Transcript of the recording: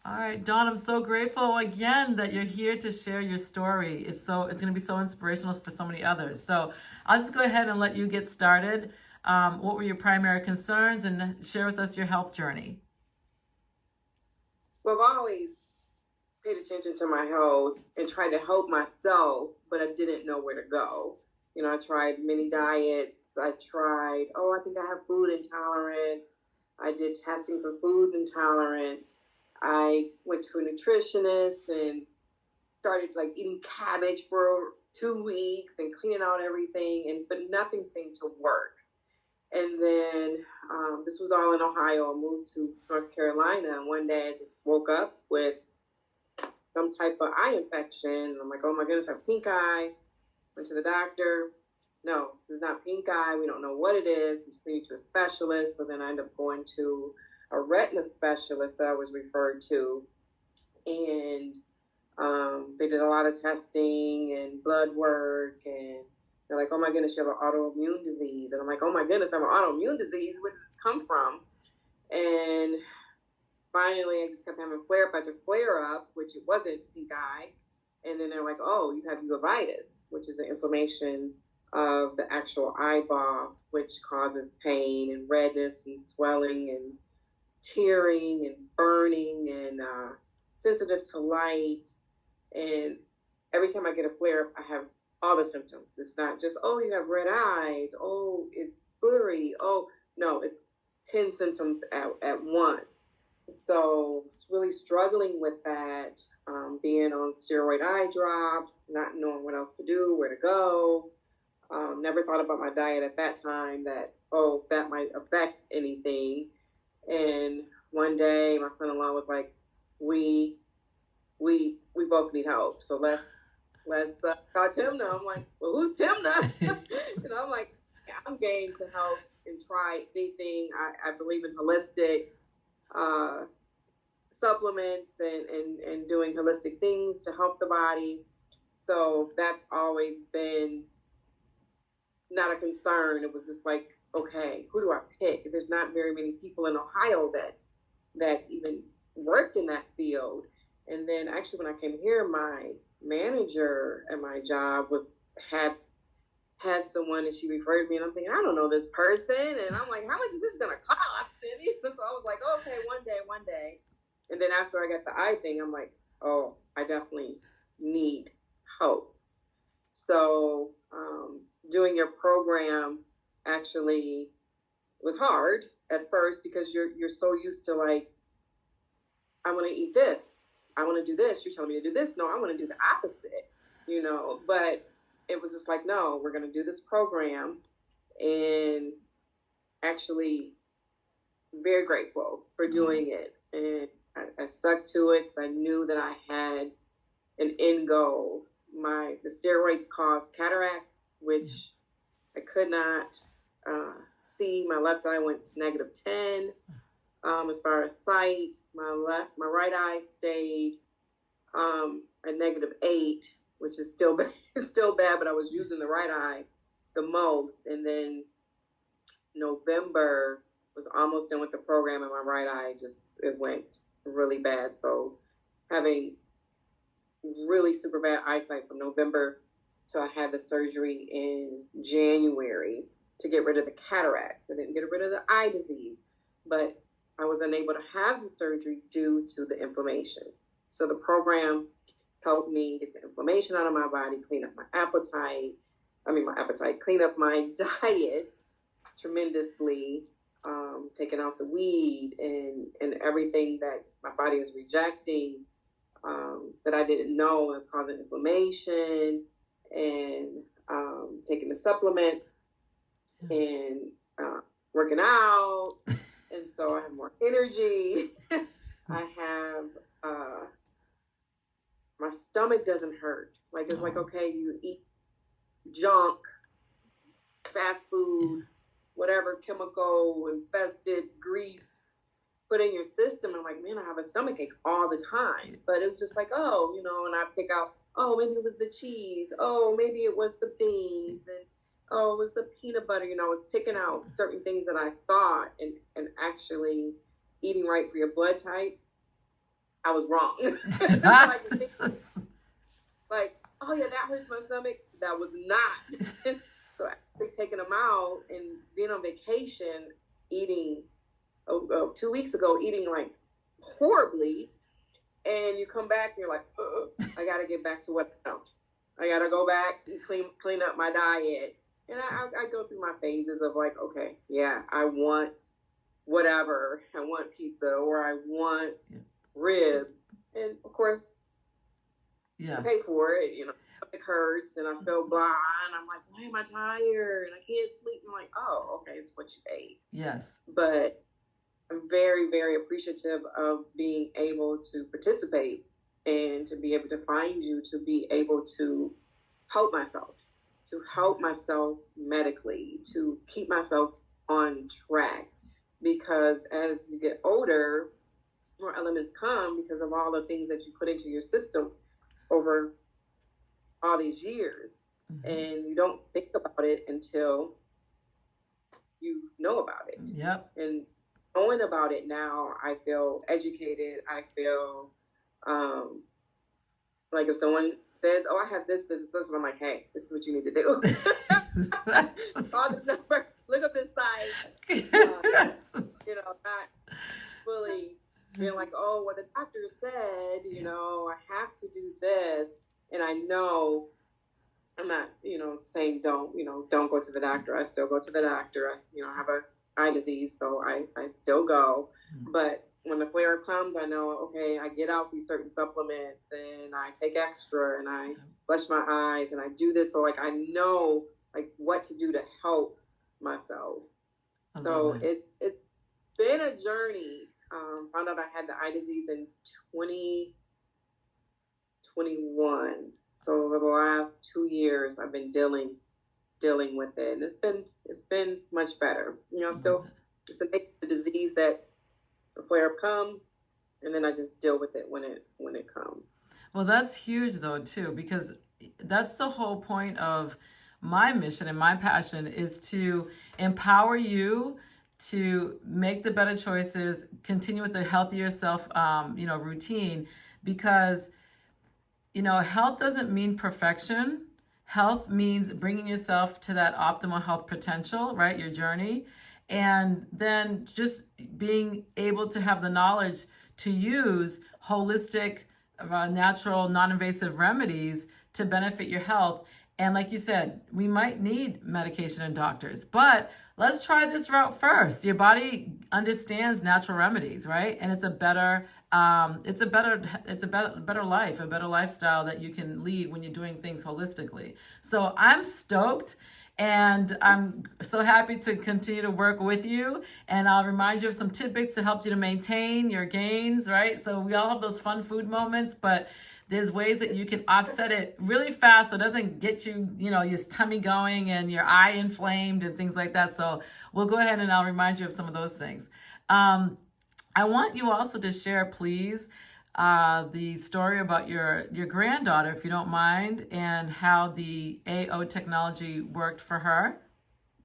All right, Dawn, I'm so grateful again that you're here to share your story. It's going to be so inspirational for so many others. So I'll just go ahead and let you get started. What were your primary concerns, and share with us your health journey? Well, I've always paid attention to my health and tried to help myself, but I didn't know where to go. I tried many diets. I think I have food intolerance. I did testing for food intolerance. I went to a nutritionist and started like eating cabbage for 2 weeks and cleaning out everything, but nothing seemed to work. And then this was all in Ohio. I moved to North Carolina, and one day I just woke up with some type of eye infection. I'm like, oh my goodness, I have pink eye. Went to the doctor. No, this is not pink eye. We don't know what it is. We send you to a specialist. So then I ended up going to a retina specialist that I was referred to. And they did a lot of testing and blood work. And they're like, oh my goodness, you have an autoimmune disease. And I'm like, oh my goodness, I have an autoimmune disease. Where did this come from? And finally, I just kept having flare up after flare up, which it wasn't pink eye. And then they're like, oh, you have uveitis, which is an inflammation of the actual eyeball, which causes pain and redness and swelling and tearing and burning and sensitive to light. And every time I get a flare up, I have all the symptoms. It's not just, oh, you have red eyes. Oh, it's blurry. Oh, no, it's 10 symptoms at once. So it's really struggling with that, being on steroid eye drops, not knowing what else to do, where to go. Never thought about my diet at that time that might affect anything. And one day my son-in-law was like, we both need help. So let's call Temna. I'm like, well, who's Temna? I'm like, yeah, I'm game to help and try anything. I believe in holistic supplements and doing holistic things to help the body. So that's always been not a concern. It was just like, okay, who do I pick? There's not very many people in Ohio that even worked in that field. And then actually when I came here, my manager at my job had someone, and she referred me, and I'm thinking, I don't know this person. And I'm like, how much is this gonna cost? And so I was like, okay, one day. And then after I got the eye thing, I'm like, oh, I definitely need help. So doing your program actually was hard at first, because you're so used to like, I want to eat this, I want to do this, you're telling me to do this. No, I want to do the opposite, But it was just like, no, we're going to do this program. And actually very grateful for doing it. And I stuck to it because I knew that I had an end goal. The steroids caused cataracts, which I could not see. My left eye went to -10. As far as sight, my right eye stayed at -8, which is still bad. It's still bad, but I was using the right eye the most. And then November was almost done with the program, and my right eye it went really bad. So having really super bad eyesight from November till I had the surgery in January to get rid of the cataracts. I didn't get rid of the eye disease, but I was unable to have the surgery due to the inflammation. So the program helped me get the inflammation out of my body, clean up my appetite, clean up my diet tremendously, taking out the weed and everything that my body was rejecting, that I didn't know was causing inflammation, and taking the supplements and working out. And so I have more energy. I have, my stomach doesn't hurt. Like, it's like, okay, you eat junk, fast food, whatever chemical infested grease put in your system. I'm like, man, I have a stomach ache all the time. But it was just like, oh, and I pick out, oh, maybe it was the cheese. Oh, maybe it was the beans. And oh, it was the peanut butter. I was picking out certain things that I thought, and actually eating right for your blood type I was wrong. like, oh yeah, that hurts my stomach. That was not. So after taking them out and being on vacation, eating 2 weeks ago, eating like horribly, and you come back and you're like, I gotta get back to what I know. I gotta go back and clean up my diet. And I go through my phases of like, okay, yeah, I want whatever. I want pizza or I want ribs. And of course, I pay for it. It hurts and I feel blah. And I'm like, why am I tired? And I can't sleep. I'm like, oh, okay, it's what you ate. Yes. But I'm very, very appreciative of being able to participate and to be able to find you, to be able to help myself medically, to keep myself on track. Because as you get older, more elements come because of all the things that you put into your system over all these years. Mm-hmm. And you don't think about it until you know about it. Yep. And knowing about it now, I feel educated. I feel like if someone says, oh, I have this, and I'm like, hey, this is what you need to do. All this number, look up this site. Not fully being like, oh, well, the doctor said, I have to do this. And I know I'm not, saying don't go to the doctor. I still go to the doctor. I have a eye disease, so I still go. Mm-hmm. But when the flare comes, I know, okay, I get out these certain supplements and I take extra and I flush my eyes and I do this. So like, I know like what to do to help myself. So it's been a journey. Found out I had the eye disease in 2021. So over the last 2 years, I've been dealing with it, and it's been much better. Still, it's a disease that the flare up comes, and then I just deal with it when it comes. Well, that's huge though too, because that's the whole point of my mission and my passion is to empower you to make the better choices, continue with the healthier self, routine, because health doesn't mean perfection. Health means bringing yourself to that optimal health potential, right? Your journey. And then just being able to have the knowledge to use holistic, natural, non-invasive remedies to benefit your health. And like you said, we might need medication and doctors, but let's try this route first. Your body understands natural remedies, right? And it's a better life, a better lifestyle that you can lead when you're doing things holistically. So I'm stoked. And I'm so happy to continue to work with you. And I'll remind you of some tidbits to help you to maintain your gains, right? So we all have those fun food moments, but there's ways that you can offset it really fast so it doesn't get you, your tummy going and your eye inflamed and things like that. So we'll go ahead and I'll remind you of some of those things. I want you also to share, please, the story about your granddaughter, if you don't mind, and how the AO technology worked for her.